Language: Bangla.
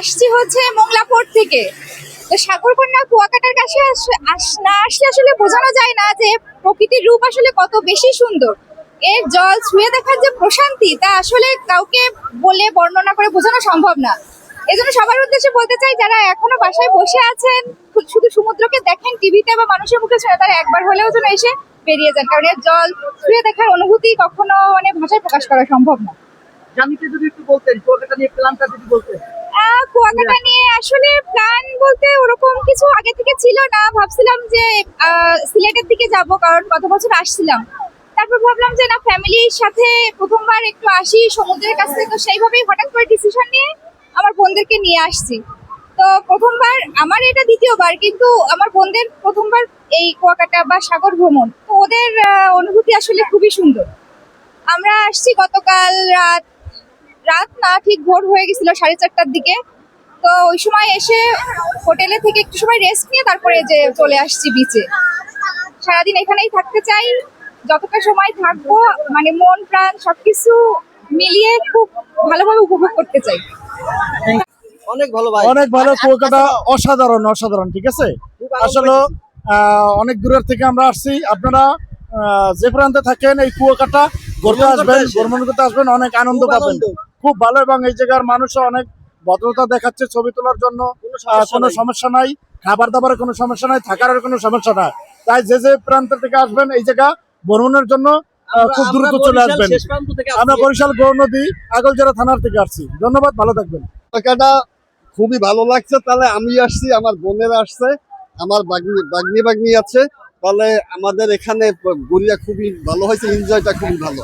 আসছি হচ্ছে মোংলা থেকে। তো সাগরকন্যা কুয়াকাটার কাছে না আসলে আসলে বোঝানো যায় না যে প্রকৃতির রূপ আসলে কত বেশি সুন্দর। এর জল ছুঁয়ে দেখার যে প্রশান্তি তা আসলে কাউকে বলে বর্ণনা করে বোঝানো সম্ভব না। এজন্য সবার উদ্দেশ্যে বলতে চাই, যারা এখনো বাসায় বসে আছেন শুধু সমুদ্রকে দেখেন টিভিতে বা মানুষের মুখে শুনে, তারা একবার হলেও যেন এসে বেরিয়ে যান, কারণ এর জল ছুঁয়ে দেখার অনুভূতি কখনো মানে ভাষায় প্রকাশ করা সম্ভব না। জানিতে যদি একটু বলতেন কুয়াকাটা নিয়ে প্ল্যানটা যদি বলতেন। কুয়াকাটা নিয়ে আসলে প্ল্যান বলতে ওরকম কিছু আগে থেকে ছিল না। ভাবছিলাম যে সিলেটের দিকে যাব, কারণ গত বছর আসছিলাম। তারপর ভাবলাম যে না, ফ্যামিলির সাথে প্রথমবার একটু আসি সমুদ্রের কাছে, তো সেইভাবেই হঠাৎ করে ডিসিশন নিয়ে আমার বোনদেরকে নিয়ে আসছি। তো প্রথমবার আমার, এটা দ্বিতীয়বার, কিন্তু আমার বোনদের প্রথমবার এই কুয়াকাটা বা সাগর ভ্রমণ। তো ওদের অনুভূতি আসলে খুবই সুন্দর। আমরা আসছি গতকাল রাত রাত না, ঠিক ভোর হয়ে গেছিল 4:30টার দিকে। তো ওই সময় এসে হোটেলে থেকে একটু সময় রেস্ট নিয়ে তারপরে যে চলে আসছি বিচে। সারাদিন এখানেই থাকতে চাই, যতটা সময় থাকবো মানে মন প্রাণ সবকিছু মিলিয়ে খুব ভালোভাবে উপভোগ করতে চাই। অনেক ভালো ভাই, অনেক ভালো। কুয়াকাটা অসাধারণ অসাধারণ, ঠিক আছে। আসলে অনেক দূরের থেকে আমরা আসছি। আপনারা যে প্রান্তে থাকেন এই কুয়াকাটা ঘুরতে আসবেন, ভ্রমণ করতে আসবেন, অনেক আনন্দ পাবেন। খুব ভালো, এবং এই জায়গার মানুষও অনেক ভদ্রতা দেখাচ্ছে ছবি তোলার জন্য। কোনো সমস্যা নাই, খাবার দাবারের কোনো সমস্যা নাই, থাকার কোনো সমস্যা নাই। তাই যে প্রান্ত থেকে আসবেন এই জায়গা ভ্রমণের জন্য খুব দ্রুত চলে আসবেন। আমরা বরিশাল গৌরনদী আগলজেরা থানার থেকে আসছি। ধন্যবাদ, ভালো থাকবেন। কুয়াকাটা খুবই ভালো লাগছে। তাহলে আমি আসছি, আমার বোনেরা আসছে, আমার বাগনি আছে। তাহলে আমাদের এখানে ঘুরিয়া খুবই ভালো হয়েছে, এনজয়টা খুবই ভালো।